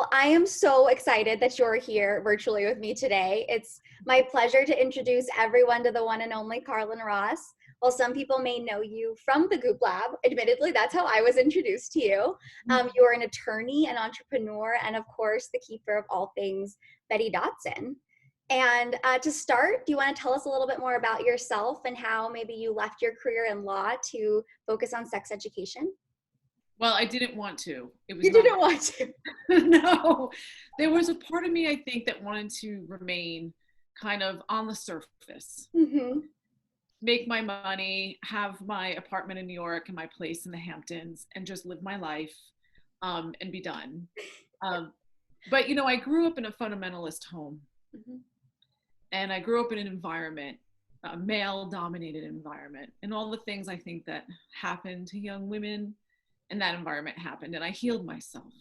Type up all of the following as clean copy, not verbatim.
Well, I am so excited that you're here virtually with me today. It's my pleasure to introduce everyone to the one and only Carlin Ross. While some people may know you from the Goop Lab, admittedly, that's how I was introduced to you. You are an attorney, an entrepreneur, and of course, the keeper of all things Betty Dotson. And to start, do you want to tell us a little bit more about yourself and how maybe you left your career in law to focus on sex education? Well, I didn't want to. It was You not. didn't want to. No, there was a part of me, I think, that wanted to remain kind of on the surface, Mm-hmm. make my money, have my apartment in New York and my place in the Hamptons, and just live my life and be done. But, you know, I grew up in a fundamentalist home, Mm-hmm. and I grew up in an environment, a male-dominated environment, and all the things I think that happen to young women in that environment happened, and I healed myself.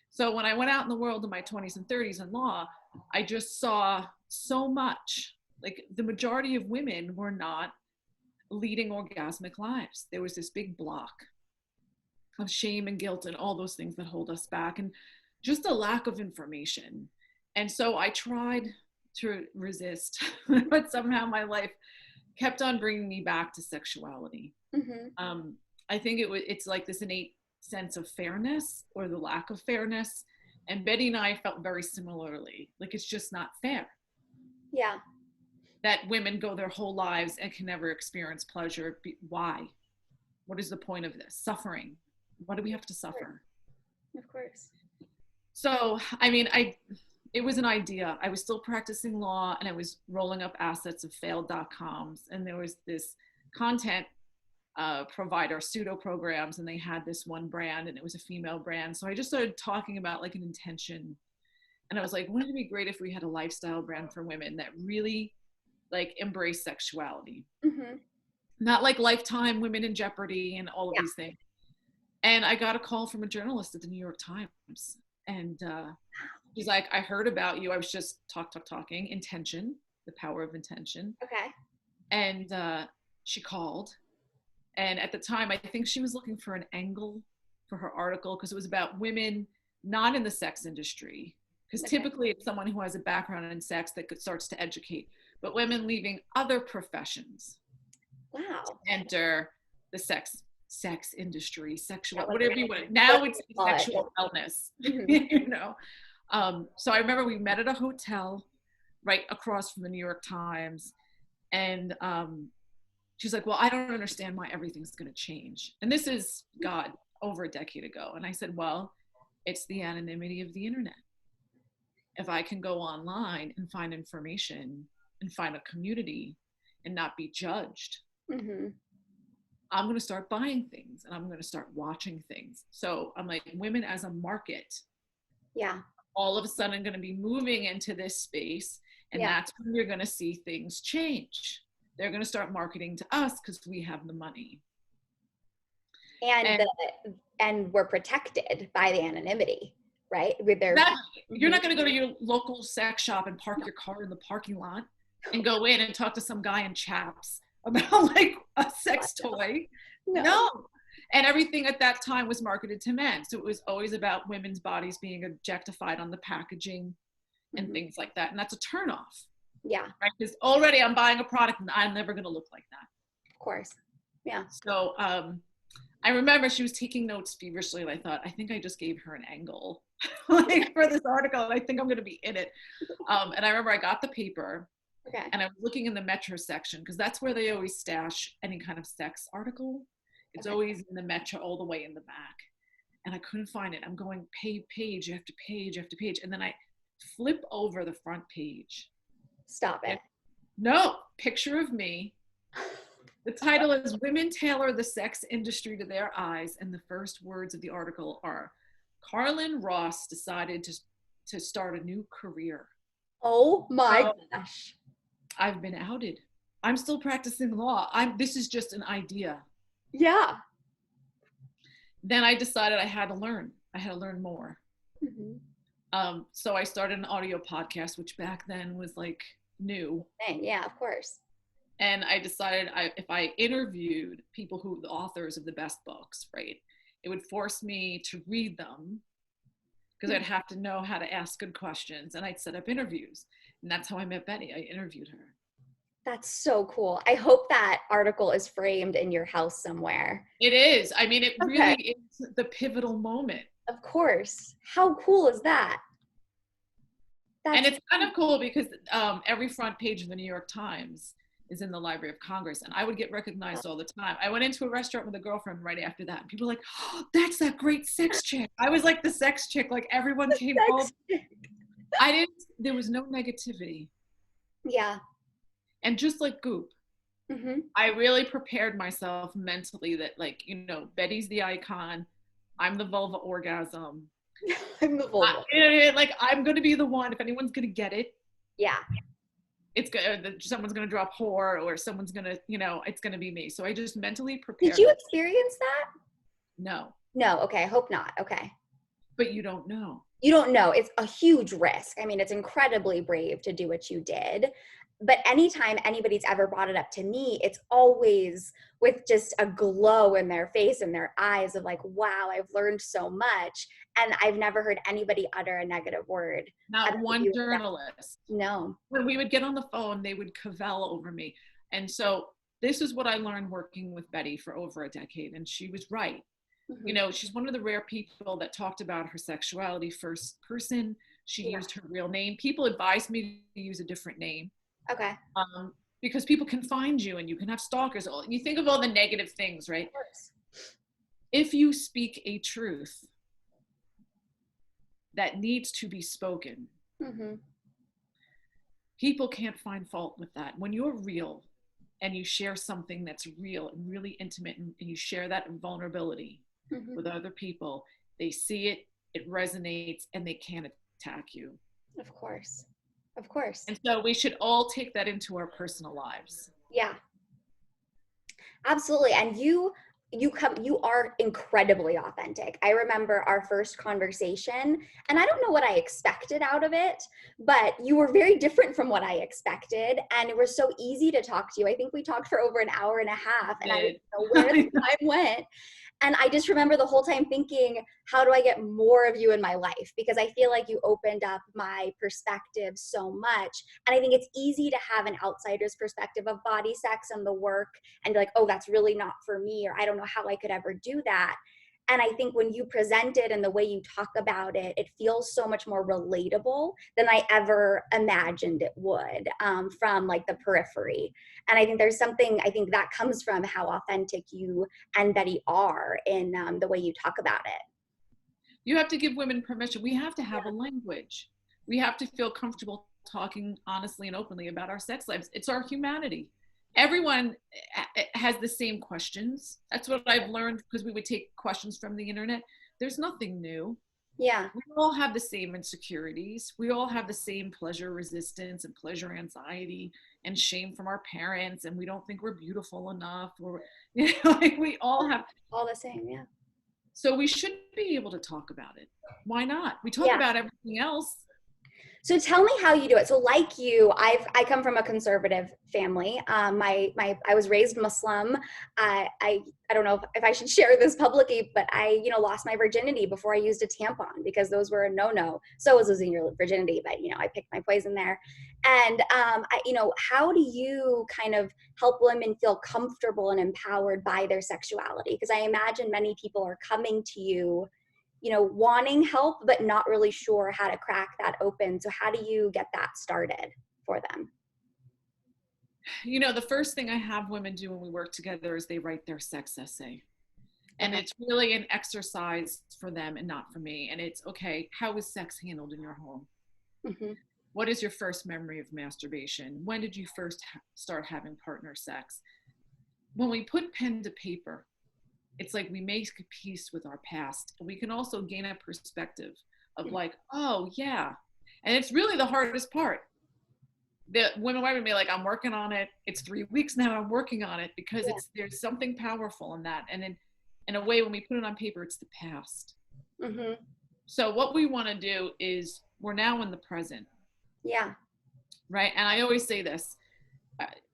So when I went out in the world in my 20s and 30s in law, I just saw so much. Like, the majority of women were not leading orgasmic lives. There was this big block of shame and guilt and all those things that hold us back, and just a lack of information. And so I tried to resist, but somehow my life kept on bringing me back to sexuality. Mm-hmm. I think it's like this innate sense of fairness, or the lack of fairness. And Betty and I felt very similarly. Like, it's just not fair Yeah. that women go their whole lives and can never experience pleasure. Why? What is the point of this? Suffering. Why do we have to suffer? Of course. So, I mean, it was an idea. I was still practicing law, and I was rolling up assets of failed.coms. And there was this content provider, pseudo programs, and they had this one brand, and it was a female brand. So I just started talking about like an intention, and I was like, wouldn't it be great if we had a lifestyle brand for women that really like embrace sexuality? Mm-hmm. Not like Lifetime, Women in Jeopardy, and all of Yeah. these things. And I got a call from a journalist at the New York Times, and she's like, I heard about you. I was just talking intention, the power of intention. Okay. And she called. And at the time, I think she was looking for an angle for her article, because it was about women not in the sex industry. Because typically it's someone who has a background in sex that starts to educate, but women leaving other professions Wow. to enter the sex industry, sexual, Like whatever you want. Now it's sexual wellness, Mm-hmm. you know? So I remember we met at a hotel right across from the New York Times, and she's like, well, I don't understand why everything's going to change. And this is, God, over a decade ago. And I said, well, it's the anonymity of the internet. If I can go online and find information and find a community and not be judged, Mm-hmm. I'm going to start buying things, and I'm going to start watching things. So I'm like, women as a market, Yeah. all of a sudden going to be moving into this space. And that's when you're going to see things change. They're going to start marketing to us because we have the money. And we're protected by the anonymity, right? With their You're not going to go to your local sex shop and park your car in the parking lot and go in and talk to some guy in chaps about like a sex toy. No. And everything at that time was marketed to men. So it was always about women's bodies being objectified on the packaging and things like that. And that's a turnoff. Yeah. Right? Because already I'm buying a product and I'm never going to look like that. Of course. Yeah. So I remember she was taking notes feverishly, and I thought, I think I just gave her an angle like for this article, and I think I'm going to be in it. And I remember I got the paper, and I was looking in the Metro section, because that's where they always stash any kind of sex article. It's always in the Metro, all the way in the back. And I couldn't find it. I'm going page after page after page. And then I flip over the front page. Stop it. No, picture of me. The title is Women Tailor the Sex Industry to Their Eyes. And the first words of the article are, Carlin Ross decided to start a new career. Oh my gosh. I've been outed. I'm still practicing law. This is just an idea. Yeah. Then I decided I had to learn more. Mm-hmm. So I started an audio podcast, which back then was like new. Yeah, of course. And I decided if I interviewed people the authors of the best books, right, it would force me to read them because I'd have to know how to ask good questions, and I'd set up interviews. And that's how I met Betty. I interviewed her. That's so cool. I hope that article is framed in your house somewhere. It is. I mean, it Okay. really is the pivotal moment. Of course. How cool is that? And That's it's kind of cool because every front page of the New York Times is in the Library of Congress, and I would get recognized all the time. I went into a restaurant with a girlfriend right after that, and people were like, oh, that's that great sex chick. I was like the sex chick, like everyone came home. There was no negativity. Yeah. And just like Goop, Mm-hmm. I really prepared myself mentally that, like, Betty's the icon. I'm the vulva orgasm. I'm the vulva. Like, I'm going to be the one, if anyone's going to get it. Yeah. Someone's going to drop whore, or someone's going to, it's going to be me. So I just mentally prepared. Did you experience that? No. No. Okay. I hope not. Okay. But you don't know. You don't know. It's a huge risk. I mean, it's incredibly brave to do what you did. But anytime anybody's ever brought it up to me, it's always with just a glow in their face and their eyes of like, wow, I've learned so much. And I've never heard anybody utter a negative word. Not one journalist. No. When we would get on the phone, they would cavil over me. And so this is what I learned working with Betty for over a decade. And she was right. Mm-hmm. She's one of the rare people that talked about her sexuality first person. She used her real name. People advised me to use a different name. Okay. Because people can find you and you can have stalkers. You think of all the negative things, right? Of course. If you speak a truth that needs to be spoken, mm-hmm. people can't find fault with that. When you're real and you share something that's real and really intimate, and you share that vulnerability mm-hmm. with other people, they see it, it resonates, and they can't attack you. Of course. Of course. And so we should all take that into our personal lives. Yeah. Absolutely. And you are incredibly authentic. I remember our first conversation, and I don't know what I expected out of it, but you were very different from what I expected. And it was so easy to talk to you. I think we talked for over an hour and a half, and I didn't know where the time went. And I just remember the whole time thinking, how do I get more of you in my life? Because I feel like you opened up my perspective so much. And I think it's easy to have an outsider's perspective of body sex and the work and be like, oh, that's really not for me, or I don't know how I could ever do that. And I think when you present it and the way you talk about it, it feels so much more relatable than I ever imagined it would from like the periphery. And I think there's something, I think that comes from how authentic you and Betty are in the way you talk about it. You have to give women permission. We have to have a language. We have to feel comfortable talking honestly and openly about our sex lives. It's our humanity. Everyone has the same questions. That's what I've learned, because we would take questions from the internet. There's nothing new. Yeah. We all have the same insecurities. We all have the same pleasure resistance and pleasure anxiety and shame from our parents. And we don't think we're beautiful enough, or, like we all have all the same. Yeah. So we should be able to talk about it. Why not? We talk about everything else. So tell me how you do it. So like you, I come from a conservative family. I was raised Muslim. I don't know if I should share this publicly, but I, lost my virginity before I used a tampon, because those were a no-no. So was losing your virginity, but I picked my poison there. And how do you kind of help women feel comfortable and empowered by their sexuality? Because I imagine many people are coming to you, wanting help, but not really sure how to crack that open. So how do you get that started for them? The first thing I have women do when we work together is they write their sex essay. And it's really an exercise for them and not for me. And it's, okay, how was sex handled in your home? Mm-hmm. What is your first memory of masturbation? When did you first start having partner sex? When we put pen to paper, it's like we make peace with our past. We can also gain a perspective of like, oh yeah. And it's really the hardest part. The women would be like, I'm working on it. It's 3 weeks now, I'm working on it, because there's something powerful in that. And in a way, when we put it on paper, it's the past. Mm-hmm. So what we want to do is, we're now in the present. Yeah. Right. And I always say this,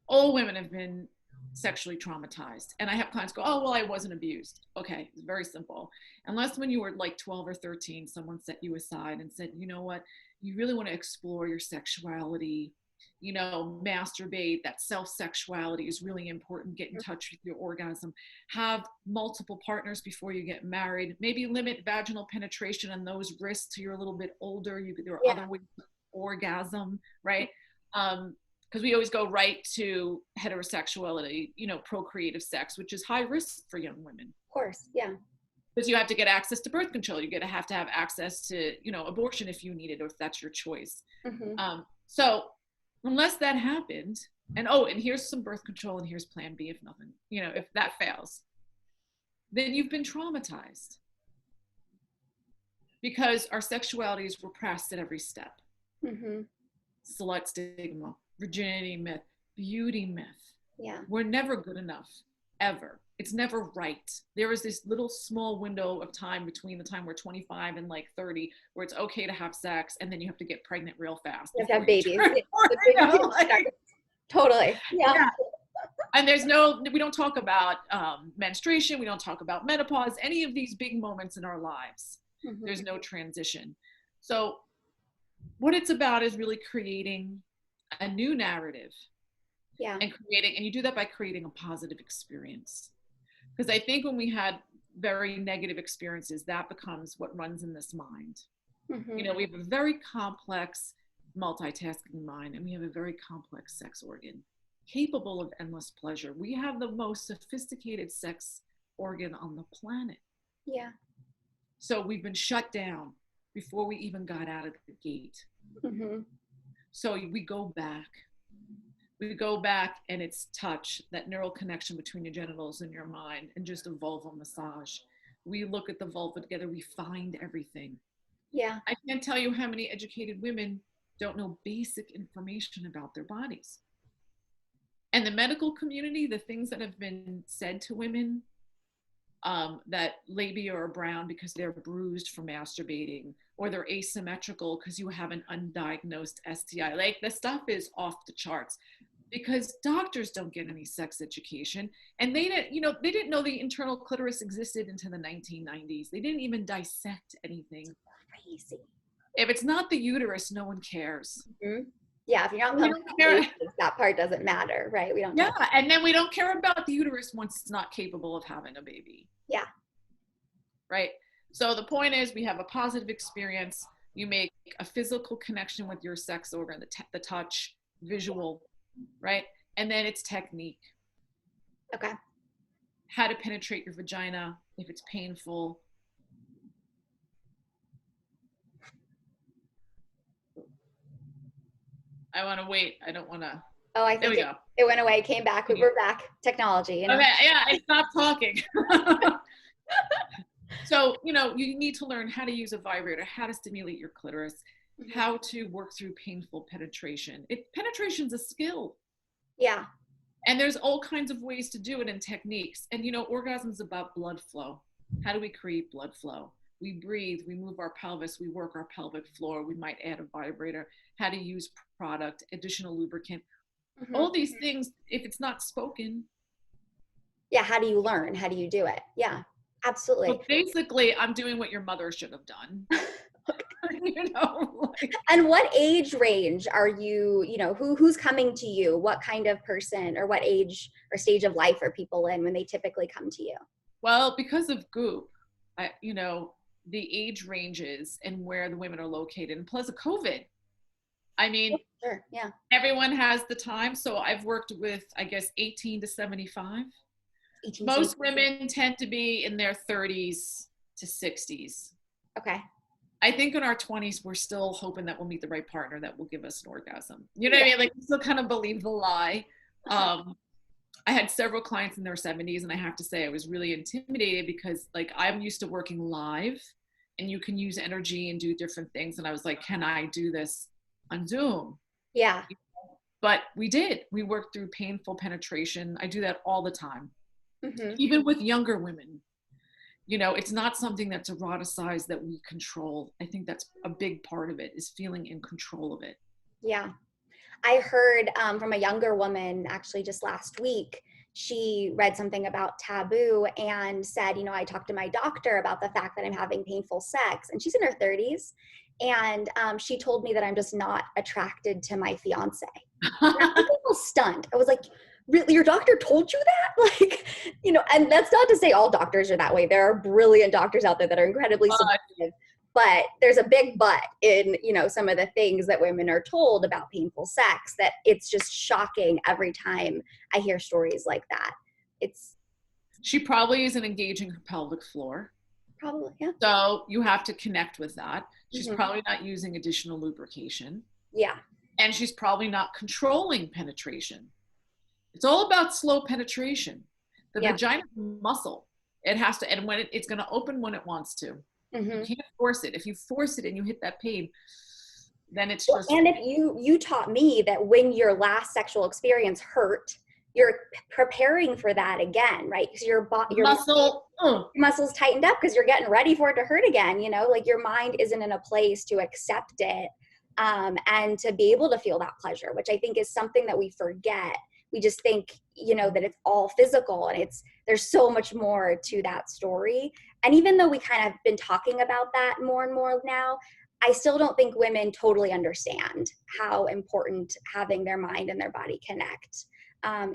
all women have been sexually traumatized. And I have clients go, oh, well, I wasn't abused. Okay, it's very simple. Unless when you were like 12 or 13, someone set you aside and said, you know what, you really want to explore your sexuality, you know, masturbate, that self-sexuality is really important. Get in touch with your orgasm. Have multiple partners before you get married. Maybe limit vaginal penetration on those risks till you're a little bit older. There are other ways to orgasm, right? Because we always go right to heterosexuality, you know, procreative sex, which is high risk for young women. Of course, yeah. Because you have to get access to birth control. You're going to have access to, you know, abortion if you need it, or if that's your choice. So unless that happened, and here's some birth control, and here's plan B if nothing, you know, if that fails, then you've been traumatized. Because our sexuality is repressed at every step. Slut stigma, virginity myth, beauty myth. Yeah. We're never good enough, ever. It's never right. There is this little small window of time between the time we're 25 and like 30 where it's okay to have sex, and then you have to get pregnant real fast. You have to have babies. Totally. Yeah. And we don't talk about menstruation. We don't talk about menopause, any of these big moments in our lives. There's no transition. So what it's about is really creating a new narrative. Yeah. And you do that by creating a positive experience. Because I think when we had very negative experiences, that becomes what runs in this mind. You know, we have a very complex multitasking mind, and we have a very complex sex organ capable of endless pleasure. We have the most sophisticated sex organ on the planet. Yeah. So we've been shut down before we even got out of the gate. So we go back. And it's touch, that neural connection between your genitals and your mind, and just a vulva massage. We look at the vulva together. We find everything. Yeah. I can't tell you how many educated women don't know basic information about their bodies. And the medical community, the things that have been said to women, that labia are brown because they're bruised from masturbating, or they're asymmetrical because you have an undiagnosed STI. Like, the stuff is off the charts because doctors don't get any sex education, and they didn't know the internal clitoris existed until the 1990s. They didn't even dissect anything. Crazy. If it's not the uterus, no one cares. Yeah, if you're not pumping, that part doesn't matter, right? We don't. Yeah, and then we don't care about the uterus once it's not capable of having a baby. Yeah. Right. So the point is, we have a positive experience. You make a physical connection with your sex organ, the touch, visual, right? And then it's technique. Okay. How to penetrate your vagina if it's painful. I want to wait. I don't want to. Oh, I think it went away, came back. We're back. Technology. You know? Okay. Yeah, I stopped talking. So, you know, you need to learn how to use a vibrator, how to stimulate your clitoris, how to work through painful penetration. Penetration's a skill. Yeah. And there's all kinds of ways to do it and techniques. And, you know, orgasm is about blood flow. How do we create blood flow? We breathe, we move our pelvis, we work our pelvic floor, we might add a vibrator, how to use product, additional lubricant. All these things, if it's not spoken. Yeah, how do you learn? How do you do it? Yeah, absolutely. Well, basically, I'm doing what your mother should have done. You know, And what age range are you, you know, who's coming to you? What kind of person, or what age or stage of life are people in when they typically come to you? Well, because of Goop, you know, the age ranges and where the women are located, and plus of COVID. I mean, sure, yeah. Everyone has the time. So I've worked with, I guess, 18 to 75. Most women tend to be in their 30s to 60s. Okay. I think in our 20s, we're still hoping that we'll meet the right partner that will give us an orgasm. You know what I mean? Like, we still kind of believe the lie. I had several clients in their 70s, and I have to say I was really intimidated because, like, I'm used to working live and you can use energy and do different things. And I was like, can I do this on Zoom? Yeah. But we did. We worked through painful penetration. I do that all the time. Even with younger women. You know, it's not something that's eroticized that we control. I think that's a big part of it, is feeling in control of it. Yeah. I heard from a younger woman actually just last week. she read something about Tabu and said, I talked to my doctor about the fact that I'm having painful sex. And she's in her 30s. And she told me that I'm just not attracted to my fiance. And I was a little stunned. I was like, really, your doctor told you that? Like, and that's not to say all doctors are that way. There are brilliant doctors out there that are incredibly supportive. But there's a big but in, some of the things that women are told about painful sex, that it's just shocking every time I hear stories like that. She probably isn't engaging her pelvic floor. Probably, yeah. So you have to connect with that. She's probably not using additional lubrication. Yeah. And she's probably not controlling penetration. It's all about slow penetration. The vagina muscle. It has to, and when it's going to open when it wants to. You can't force it. If you force it and you hit that pain, then it's just. And if you taught me that when your last sexual experience hurt, you're preparing for that again, right? Because your muscles tightened up because you're getting ready for it to hurt again. Like your mind isn't in a place to accept it and to be able to feel that pleasure, which I think is something that we forget. We just think, that it's all physical, and there's so much more to that story. And even though we kind of been talking about that more and more now, I still don't think women totally understand how important having their mind and their body connect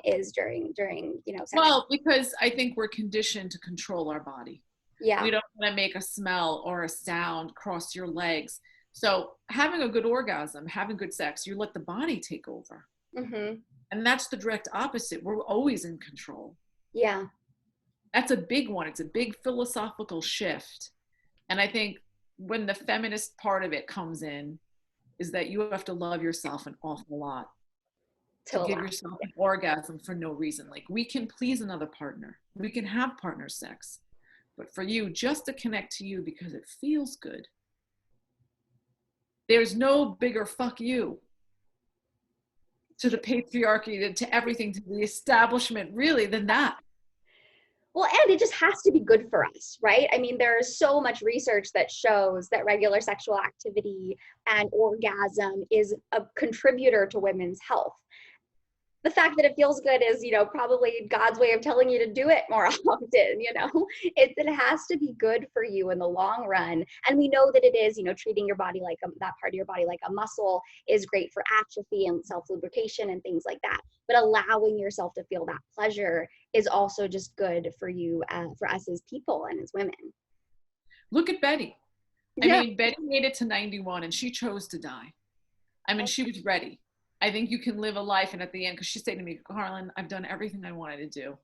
is during sex. Well, because I think we're conditioned to control our body. Yeah. We don't want to make a smell or a sound cross your legs. So having a good orgasm, having good sex, you let the body take over. And that's the direct opposite. We're always in control. Yeah. That's a big one. It's a big philosophical shift. And I think when the feminist part of it comes in, is that you have to love yourself an awful lot to give yourself an orgasm for no reason. Like, we can please another partner. We can have partner sex. But for you, just to connect to you because it feels good, there's no bigger fuck you to the patriarchy, to everything, to the establishment, really, than that. Well, and it just has to be good for us, right? I mean, there's so much research that shows that regular sexual activity and orgasm is a contributor to women's health. The fact that it feels good is, probably God's way of telling you to do it more often, it has to be good for you in the long run. And we know that it is, treating your body like that part of your body like a muscle is great for atrophy and self-lubrication and things like that. But allowing yourself to feel that pleasure is also just good for you, for us as people and as women. Look at Betty. I mean, Betty made it to 91 and she chose to die. I mean, she was ready. I think you can live a life, and at the end, because she said to me, Carlin, I've done everything I wanted to do.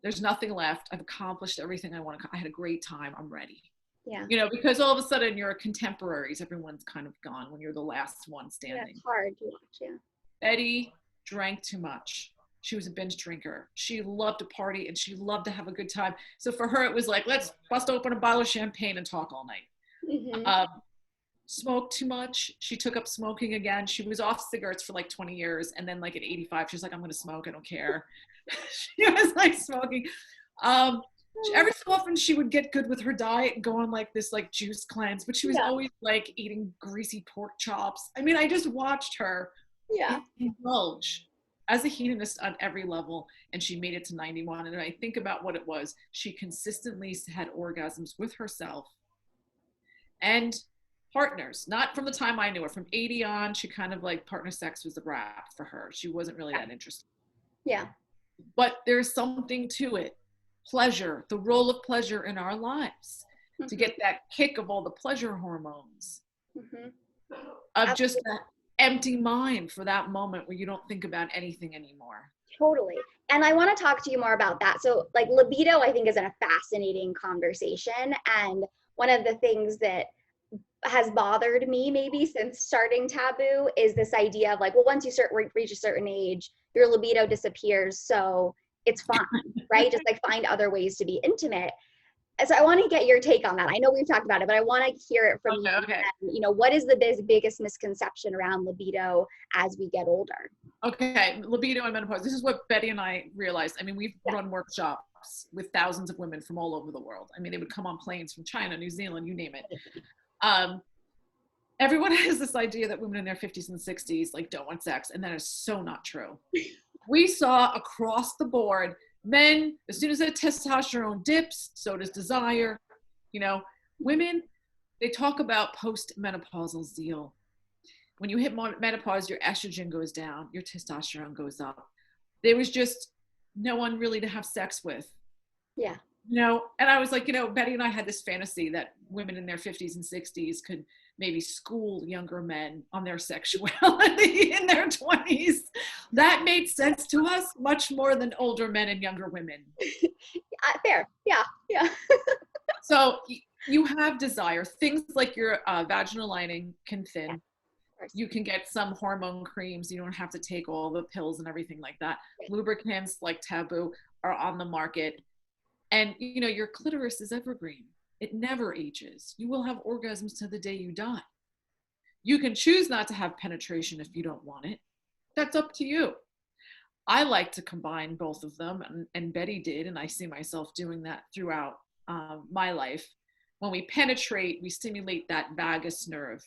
There's nothing left. I've accomplished everything I want to. I had a great time. I'm ready. Yeah. Because all of a sudden your contemporaries, everyone's kind of gone when you're the last one standing. Yeah, it's hard to watch, yeah. Betty drank too much. She was a binge drinker. She loved to party and she loved to have a good time. So for her, it was like, let's bust open a bottle of champagne and talk all night. Smoked too much. She took up smoking again. She was off cigarettes for like 20 years. And then like at 85, she's like, I'm going to smoke. I don't care. She was like smoking. Every so often she would get good with her diet and go on like this like juice cleanse, but she was always like eating greasy pork chops. I mean, I just watched her indulge as a hedonist on every level. And she made it to 91. And I think about what it was. She consistently had orgasms with herself and partners, not from the time I knew her. From 80 on, she kind of like partner sex was a wrap for her. She wasn't really that interested. Yeah. But there's something to it. Pleasure, the role of pleasure in our lives, to get that kick of all the pleasure hormones, of just that empty mind for that moment where you don't think about anything anymore. Totally. And I want to talk to you more about that. So like libido, I think, is a fascinating conversation. And one of the things that has bothered me maybe since starting Tabu is this idea of like, well, once you reach a certain age, your libido disappears, so it's fine, right? Just like find other ways to be intimate. So I want to get your take on that. I know we've talked about it, but I want to hear it from you. Okay. And, what is the biggest misconception around libido as we get older? Okay, libido and menopause. This is what Betty and I realized. I mean, we've run workshops with thousands of women from all over the world. I mean, they would come on planes from China, New Zealand, you name it. Everyone has this idea that women in their 50s and 60s like don't want sex, and that is so not true. We saw across the board, men, as soon as their testosterone dips, so does desire. You know, women, they talk about post-menopausal zeal. When you hit menopause, your estrogen goes down, your testosterone goes up. There was just no one really to have sex with. Yeah. You know, and I was like, you know, Betty and I had this fantasy that women in their 50s and 60s could maybe school younger men on their sexuality in their 20s. That made sense to us much more than older men and younger women. Fair. Yeah. Yeah. So you have desire. Things like your vaginal lining can thin. Yeah, you can get some hormone creams. You don't have to take all the pills and everything like that. Lubricants like Tabu are on the market. And, you know, your clitoris is evergreen. It never ages. You will have orgasms to the day you die. You can choose not to have penetration if you don't want it. That's up to you. I like to combine both of them, and Betty did, and I see myself doing that throughout my life. When we penetrate, we stimulate that vagus nerve.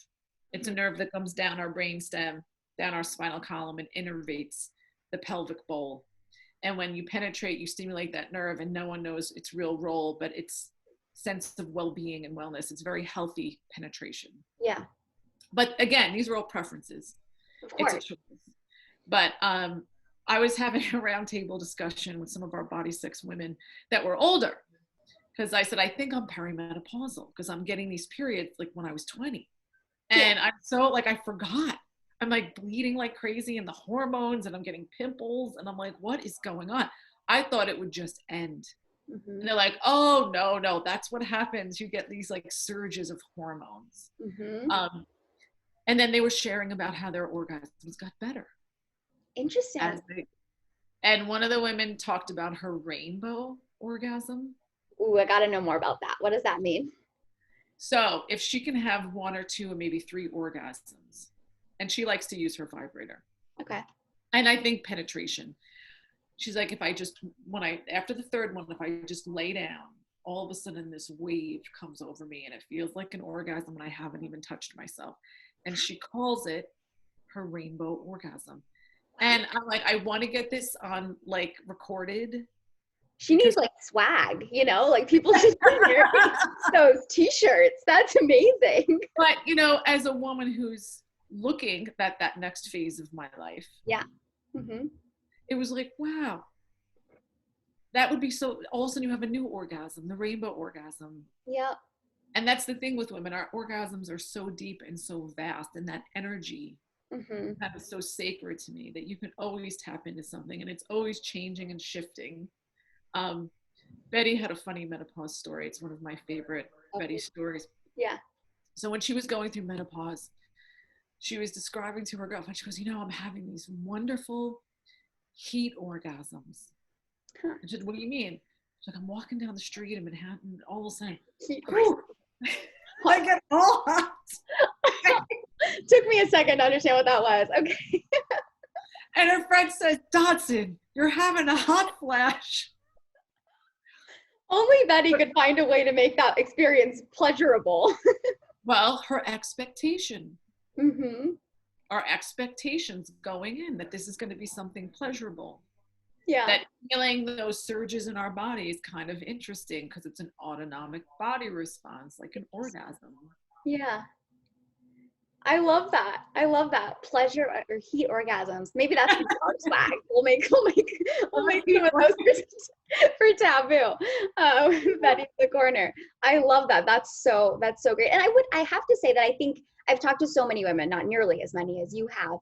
It's a nerve that comes down our brainstem, down our spinal column, and innervates the pelvic bowl. And when you penetrate, you stimulate that nerve, and no one knows its real role, but it's sense of well-being and wellness. It's very healthy penetration. Yeah. But again, these are all preferences. Of course. It's a choice. But I was having a roundtable discussion with some of our body sex women that were older, because I said, I think I'm perimenopausal because I'm getting these periods like when I was 20. And I'm so like, I forgot. I'm like bleeding like crazy and the hormones, and I'm getting pimples, and I'm like, what is going on? I thought it would just end. And they're like, oh, no, that's what happens. You get these like surges of hormones. And then they were sharing about how their orgasms got better. Interesting. And one of the women talked about her rainbow orgasm. Ooh, I got to know more about that. What does that mean? So if she can have 1 or 2 or maybe 3 orgasms, and she likes to use her vibrator. Okay. And I think penetration. She's like, after the 3rd one, if I just lay down, all of a sudden this wave comes over me and it feels like an orgasm and I haven't even touched myself. And she calls it her rainbow orgasm. And I'm like, I want to get this on like recorded. She needs like swag, you know, like people should wear those t-shirts. That's amazing. But, you know, as a woman who's looking at that next phase of my life. Yeah. It was like, wow, that would be so, all of a sudden you have a new orgasm, the rainbow orgasm. Yeah. And that's the thing with women, our orgasms are so deep and so vast, and that energy that is so sacred to me that you can always tap into something, and it's always changing and shifting. Betty had a funny menopause story. It's one of my favorite Betty stories. Yeah. So when she was going through menopause, she was describing to her girlfriend, she goes, you know, I'm having these wonderful heat orgasms. I said, what do you mean? She's like, I'm walking down the street in Manhattan, and all of a sudden, I get all hot. Took me a second to understand what that was. Okay. And her friend says, Dodson, you're having a hot flash. Only Betty could find a way to make that experience pleasurable. Well, her expectation. Our expectations going in that this is going to be something pleasurable. Yeah. That feeling those surges in our body is kind of interesting because it's an autonomic body response, like an orgasm. Yeah. I love that. Pleasure or heat orgasms. Maybe that's our swag. We'll make some of those for Taboo. Betty in the corner. I love that. That's so great. And I have to say that I think I've talked to so many women, not nearly as many as you have.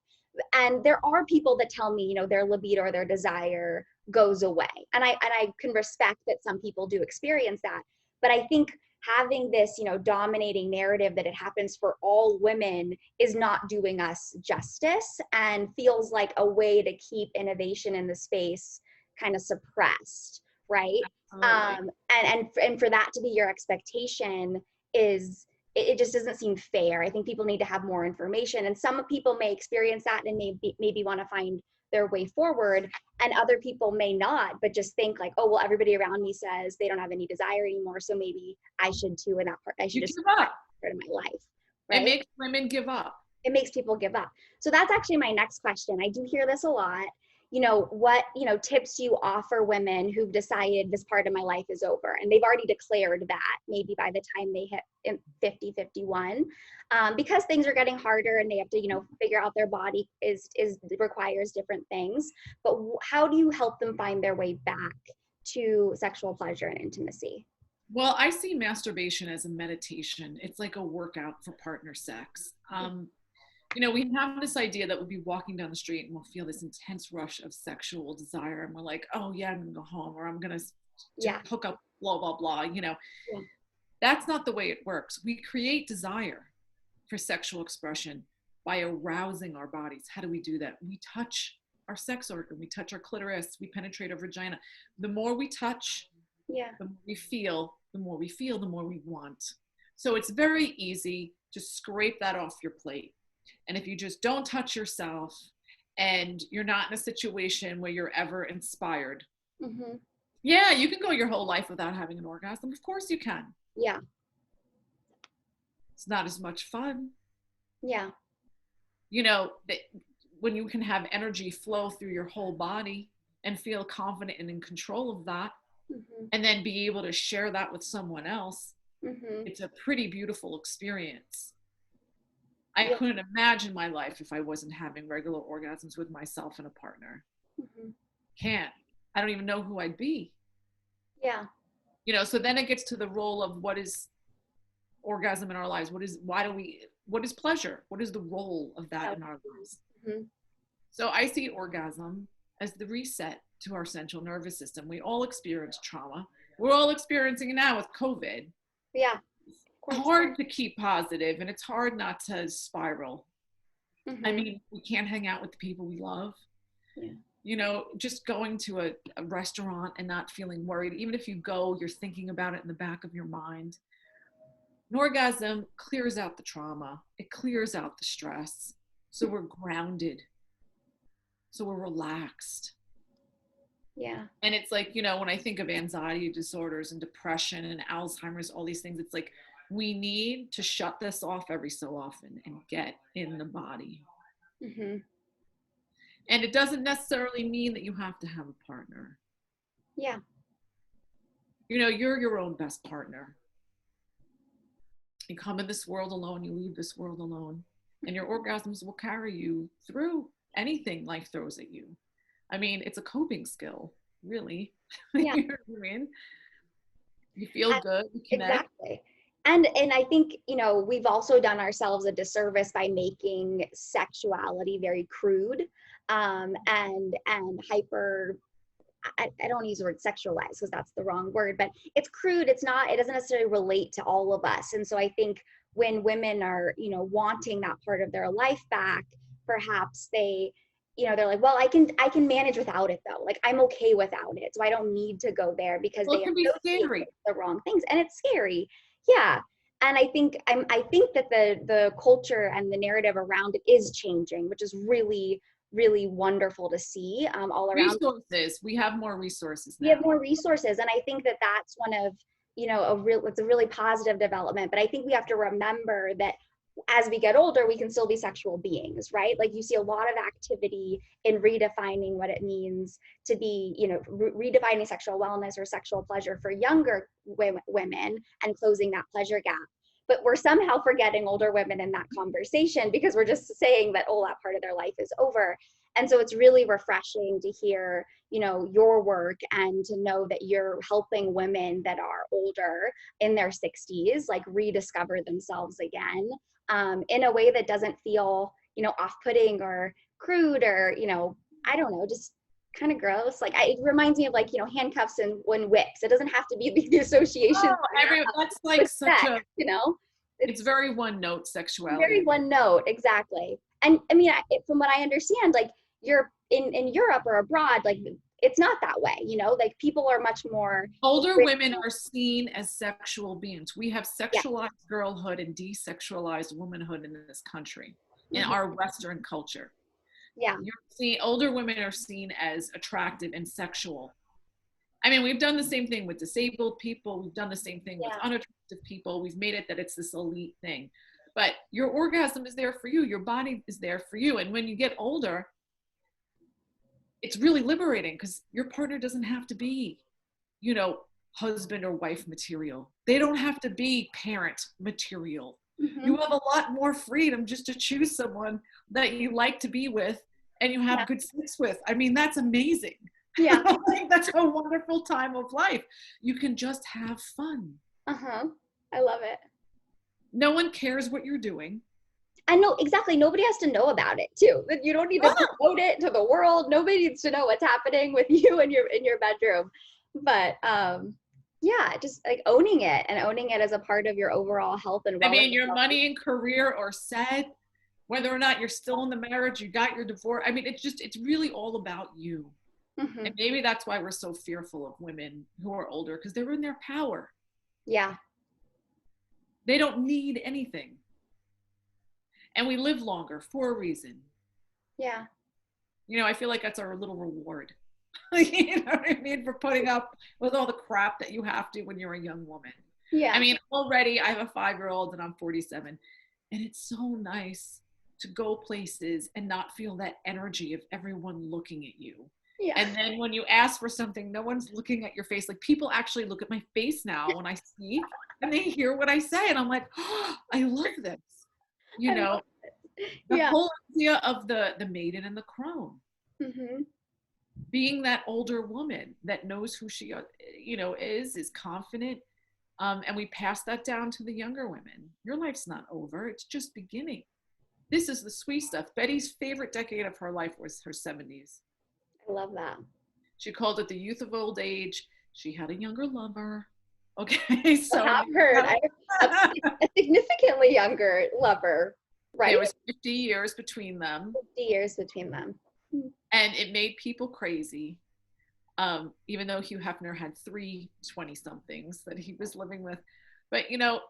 And there are people that tell me, you know, their libido or their desire goes away. And I can respect that some people do experience that. But I think having this, you know, dominating narrative that it happens for all women is not doing us justice, and feels like a way to keep innovation in the space kind of suppressed, right? And for that to be your expectation is, it just doesn't seem fair. I think people need to have more information, and some people may experience that and maybe want to find their way forward, and other people may not, but just think like, oh, well, everybody around me says they don't have any desire anymore, so maybe I should too, and that part I should just give up. Part of my life. Right? It makes women give up. It makes people give up. So that's actually my next question. I do hear this a lot. what, tips do you offer women who've decided this part of my life is over and they've already declared that maybe by the time they hit 50, 51, because things are getting harder and they have to, figure out their body requires different things. But how do you help them find their way back to sexual pleasure and intimacy? Well, I see masturbation as a meditation. It's like a workout for partner sex. We have this idea that we'll be walking down the street and we'll feel this intense rush of sexual desire. And we're like, oh yeah, I'm gonna go home, or I'm gonna hook up, blah, blah, blah. That's not the way it works. We create desire for sexual expression by arousing our bodies. How do we do that? We touch our sex organ, we touch our clitoris, we penetrate our vagina. The more we touch, the more we feel, the more we feel, the more we want. So it's very easy to scrape that off your plate. And if you just don't touch yourself and you're not in a situation where you're ever inspired, yeah, you can go your whole life without having an orgasm. Of course you can. Yeah. It's not as much fun. Yeah. When you can have energy flow through your whole body and feel confident and in control of that, and then be able to share that with someone else, it's a pretty beautiful experience. I couldn't imagine my life if I wasn't having regular orgasms with myself and a partner. Can't. I don't even know who I'd be. Yeah. So then it gets to the role of what is orgasm in our lives? What is pleasure? What is the role of that in our lives? So I see orgasm as the reset to our central nervous system. We all experience trauma. We're all experiencing it now with COVID. Yeah. It's hard to keep positive, and it's hard not to spiral. I mean, we can't hang out with the people we love. Just going to a restaurant and not feeling worried. Even if you go, you're thinking about it in the back of your mind. An orgasm clears out the trauma. It clears out the stress. So we're grounded. So we're relaxed. Yeah. And it's like, when I think of anxiety disorders and depression and Alzheimer's, all these things, it's like we need to shut this off every so often and get in the body. And it doesn't necessarily mean that you have to have a partner. Yeah. You're your own best partner. You come in this world alone, you leave this world alone, and your orgasms will carry you through anything life throws at you. I mean, it's a coping skill, really. Yeah. You know what I mean? You feel good. You connect. Exactly. And I think, we've also done ourselves a disservice by making sexuality very crude, and hyper, I don't want to use the word sexualized because that's the wrong word, but it's crude. It doesn't necessarily relate to all of us. And so I think when women are, wanting that part of their life back, perhaps they're like, well, I can manage without it though. Like I'm okay without it. So I don't need to go there because they can be scary. The wrong things. And it's scary. Yeah. And I think that the culture and the narrative around it is changing, which is really, really wonderful to see all around. Resources. We have more resources now. We have more resources. And I think that that's one of, it's a really positive development. But I think we have to remember that as we get older, we can still be sexual beings, right? Like you see a lot of activity in redefining what it means to be, redefining sexual wellness or sexual pleasure for younger women and closing that pleasure gap. But we're somehow forgetting older women in that conversation because we're just saying that, oh, that part of their life is over. And so it's really refreshing to hear, your work and to know that you're helping women that are older in their 60s, like rediscover themselves again, in a way that doesn't feel, off-putting or crude or, I don't know, just kind of gross. Like it reminds me of handcuffs and whips. It doesn't have to be the association. That's like such sex, it's very one note sexuality. Very one note, exactly. And I mean, from what I understand, like you're in Europe or abroad, like it's not that way, like people are much more. Older women are seen as sexual beings. We have sexualized girlhood and desexualized womanhood in this country, in our Western culture. Yeah. Older women are seen as attractive and sexual. I mean, we've done the same thing with disabled people. We've done the same thing with unattractive people. We've made it that it's this elite thing. But your orgasm is there for you. Your body is there for you. And when you get older, it's really liberating because your partner doesn't have to be, you know, husband or wife material. They don't have to be parent material. Mm-hmm. You have a lot more freedom just to choose someone that you like to be with and you have Yeah. good sex with. I mean, that's amazing. Yeah. Like, that's a wonderful time of life. You can just have fun. Uh-huh. I love it. No one cares what you're doing. I know exactly. Nobody has to know about it too. You don't need to promote it to the world. Nobody needs to know what's happening with you in your bedroom. But yeah, just like owning it and owning it as a part of your overall health and I wellness. mean, your money and career are set, whether or not you're still in the marriage, you got your divorce. I mean, it's really all about you. Mm-hmm. And maybe that's why we're so fearful of women who are older, because they're in their power. Yeah. They don't need anything. And we live longer for a reason. Yeah. You know, I feel like that's our little reward. You know what I mean? For putting up with all the crap that you have to when you're a young woman. Yeah. I mean, already I have a 5-year-old and I'm 47. And it's so nice to go places and not feel that energy of everyone looking at you. Yeah. And then when you ask for something, no one's looking at your face. Like, people actually look at my face now when I speak and they hear what I say. And I'm like, oh, I love this. You know, the Yeah. whole idea of the maiden and the crone, Mm-hmm. being that older woman that knows who she, you know, is confident. And we pass that down to the younger women. Your life's not over. It's just beginning. This is the sweet stuff. Betty's favorite decade of her life was her 70s. I love that. She called it the youth of old age. She had a younger lover. Okay, so I have heard. I have a significantly younger lover, right? there was 50 years between them. 50 years between them. And it made people crazy. Even though Hugh Hefner had 3 20-somethings that he was living with. But, you know,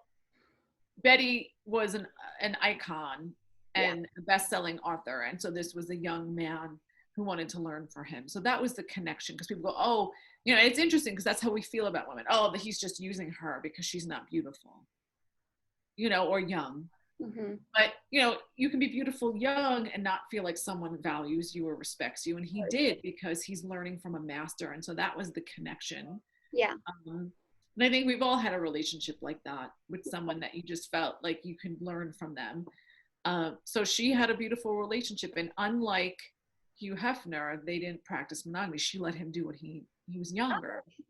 Betty was an icon and a best-selling author. And so this was a young man who wanted to learn from him. So that was the connection, because people go, oh, you know, it's interesting because that's how we feel about women. Oh, that he's just using her because she's not beautiful, you know, or young. Mm-hmm. But, you know, you can be beautiful young and not feel like someone values you or respects you. And he did, because he's learning from a master. And so that was the connection. Yeah. And I think we've all had a relationship like that with someone that you just felt like you could learn from them. So she had a beautiful relationship. And unlike Hugh Hefner, they didn't practice monogamy. She let him do what he was younger. Oh,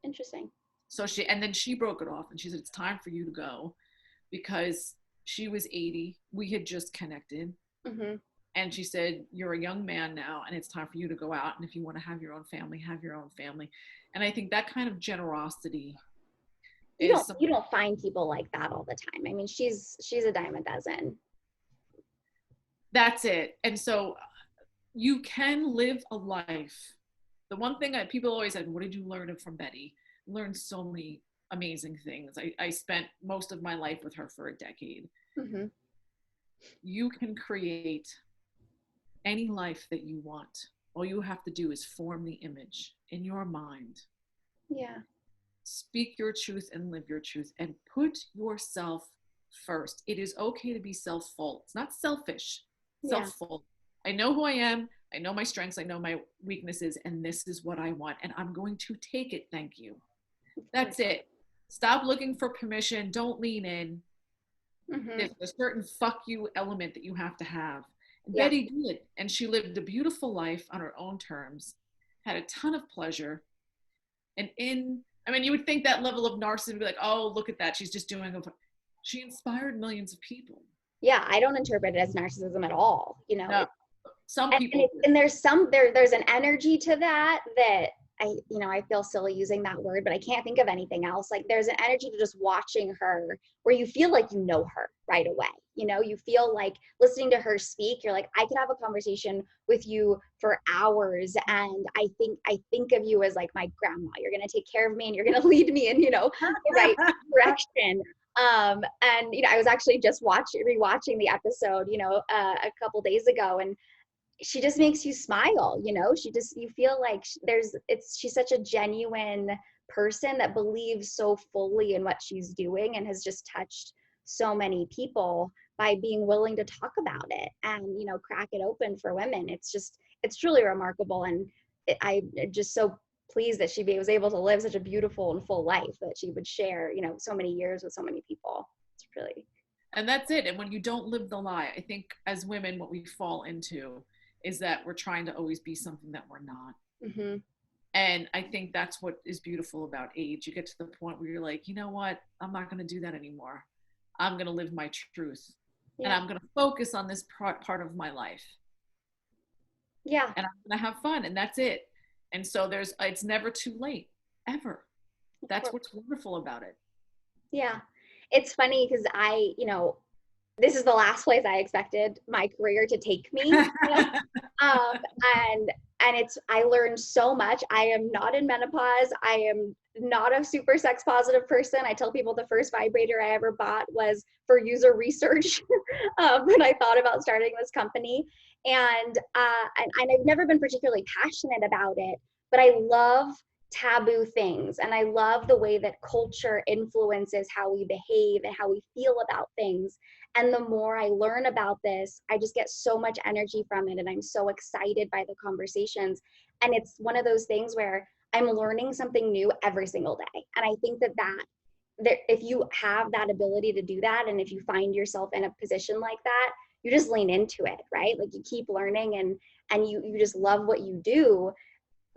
interesting. So and then she broke it off and she said, it's time for you to go, because she was 80. We had just connected. Mm-hmm. And she said, you're a young man now and it's time for you to go out. And if you want to have your own family, have your own family. And I think that kind of generosity you don't find people like that all the time. I mean, she's a dime a dozen. That's it. And so you can live a life. The one thing that people always said, what did you learn from Betty? Learned so many amazing things. I spent most of my life with her for a decade. Mm-hmm. You can create any life that you want. All you have to do is form the image in your mind. Yeah. Speak your truth and live your truth and put yourself first. It is okay to be self-full. It's not selfish. Self-full. I know who I am. I know my strengths. I know my weaknesses, and this is what I want. And I'm going to take it. Thank you. That's it. Stop looking for permission. Don't lean in. Mm-hmm. There's a certain fuck you element that you have to have. And Betty did. And she lived a beautiful life on her own terms, had a ton of pleasure. And I mean, you would think that level of narcissism would be like, oh, look at that. She's just doing she inspired millions of people. Yeah, I don't interpret it as narcissism at all. You know, no, some people. And there's there's an energy to that I feel silly using that word, but I can't think of anything else. Like, there's an energy to just watching her where you feel like you know her right away. You know, you feel like listening to her speak, you're like, I could have a conversation with you for hours. And I think of you as like my grandma. You're going to take care of me and you're going to lead me in, the right direction. And, I was actually just rewatching the episode, a couple days ago, and she just makes you smile, you feel like she's such a genuine person that believes so fully in what she's doing and has just touched so many people. by being willing to talk about it and, you know, crack it open for women. It's truly remarkable. And I'm just so pleased that she was able to live such a beautiful and full life, that she would share, you know, so many years with so many people. It's really. And that's it. And when you don't live the lie, I think as women, what we fall into is that we're trying to always be something that we're not. Mm-hmm. And I think that's what is beautiful about age. You get to the point where you're like, you know what? I'm not going to do that anymore. I'm going to live my truth. Yeah. And I'm going to focus on this part of my life. Yeah. And I'm going to have fun. And that's it. And so it's never too late, ever. That's what's wonderful about it. Yeah. It's funny because you know, this is the last place I expected my career to take me. You know? And I learned so much. I am not in menopause. I am not a super sex positive person. I tell people the first vibrator I ever bought was for user research when I thought about starting this company. And I've never been particularly passionate about it, but I love taboo things. And I love the way that culture influences how we behave and how we feel about things. And the more I learn about this, I just get so much energy from it. And I'm so excited by the conversations. And it's one of those things where I'm learning something new every single day. And I think that if you have that ability to do that, and if you find yourself in a position like that, you just lean into it, right? Like you keep learning and you just love what you do.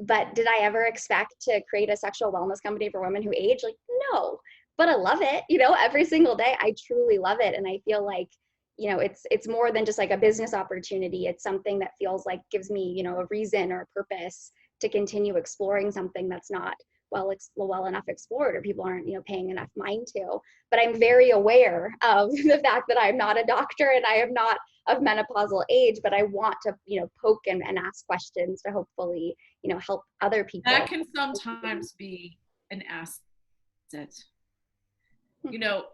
But did I ever expect to create a sexual wellness company for women who age? Like, no, but I love it, you know, every single day. I truly love it. And I feel like, you know, it's more than just like a business opportunity. It's something that feels like gives me, you know, a reason or a purpose to continue exploring something that's not well enough explored, or people aren't, you know, paying enough mind to. But I'm very aware of the fact that I'm not a doctor and I am not of menopausal age, but I want to, you know, poke and ask questions to hopefully, you know, help other people. That can sometimes be an asset. You know,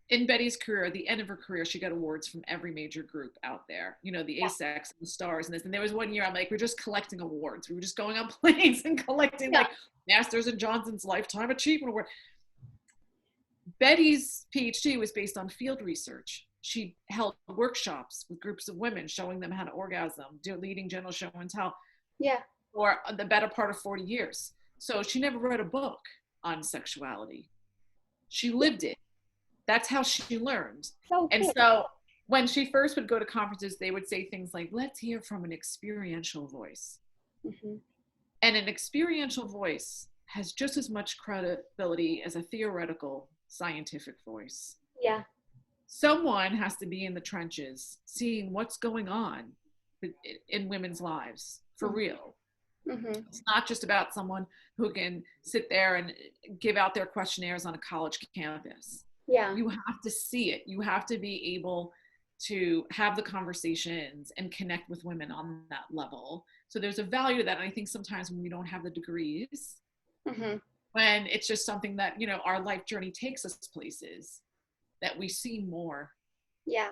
in Betty's career, at the end of her career, she got awards from every major group out there. You know, the ASEX and the Stars and this. And there was one year I'm like, we're just collecting awards. We were just going on planes and collecting like Masters and Johnson's Lifetime Achievement Award. Betty's PhD was based on field research. She held workshops with groups of women, showing them how to orgasm, leading general show and tell. Yeah. For the better part of 40 years. So she never read a book on sexuality. She lived it. That's how she learned. And so when she first would go to conferences, they would say things like, let's hear from an experiential voice. Mm-hmm. And an experiential voice has just as much credibility as a theoretical scientific voice. Yeah. Someone has to be in the trenches, seeing what's going on in women's lives for real. Mm-hmm. It's not just about someone who can sit there and give out their questionnaires on a college campus. Yeah. You have to see it. You have to be able to have the conversations and connect with women on that level. So there's a value to that. And I think sometimes when we don't have the degrees, when it's just something that, you know, our life journey takes us places, that we see more. Yeah.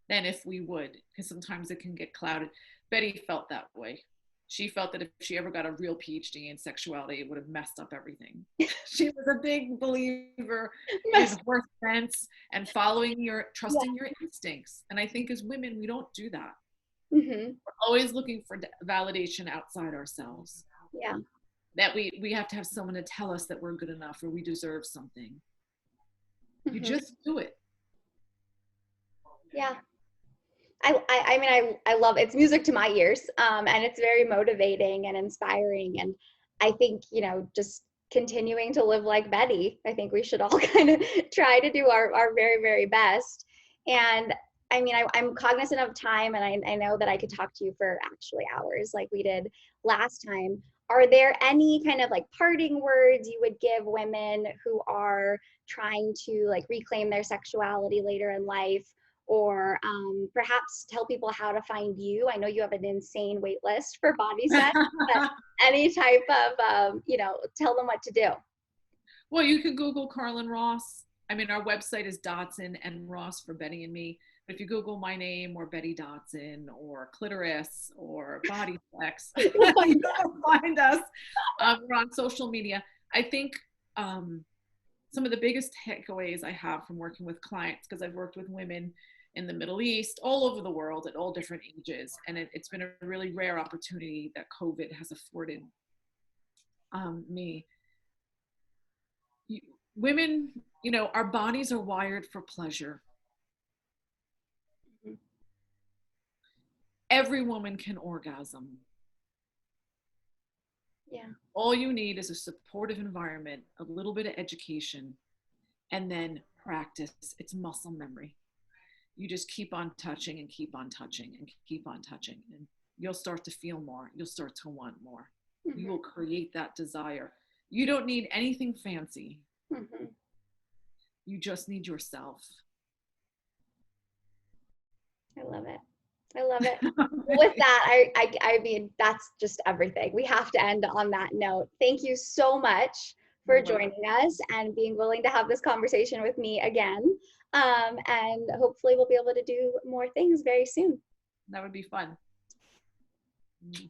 Than if we would, because sometimes it can get clouded. Betty felt that way. She felt that if she ever got a real PhD in sexuality, it would have messed up everything. She was a big believer in horse sense and trusting your instincts. And I think as women, we don't do that. We're always looking for validation outside ourselves. Yeah. That we have to have someone to tell us that we're good enough or we deserve something. You just do it. Yeah. I mean, I love it's music to my ears, and it's very motivating and inspiring. And I think, you know, just continuing to live like Betty, I think we should all kind of try to do our very, very best. And I mean, I'm cognizant of time, and I know that I could talk to you for actually hours like we did last time. Are there any kind of like parting words you would give women who are trying to like reclaim their sexuality later in life? Or perhaps tell people how to find you. I know you have an insane wait list for body sets, but any type of, you know, tell them what to do. Well, you can Google Carlin Ross. I mean, our website is Dotson and Ross for Betty and me. But if you Google my name or Betty Dotson or clitoris or body sex, you'll find us. We're on social media. I think some of the biggest takeaways I have from working with clients, because I've worked with women in the Middle East, all over the world at all different ages. And it's been a really rare opportunity that COVID has afforded me. Women, you know, our bodies are wired for pleasure. Mhm. Every woman can orgasm. Yeah. All you need is a supportive environment, a little bit of education, and then practice. It's muscle memory. You just keep on touching and keep on touching and keep on touching, and you'll start to feel more. You'll start to want more. Mm-hmm. You will create that desire. You don't need anything fancy. Mm-hmm. You just need yourself. I love it. I love it. With that, I mean, that's just everything. We have to end on that note. Thank you so much for joining us and being willing to have this conversation with me again. And hopefully we'll be able to do more things very soon. That would be fun.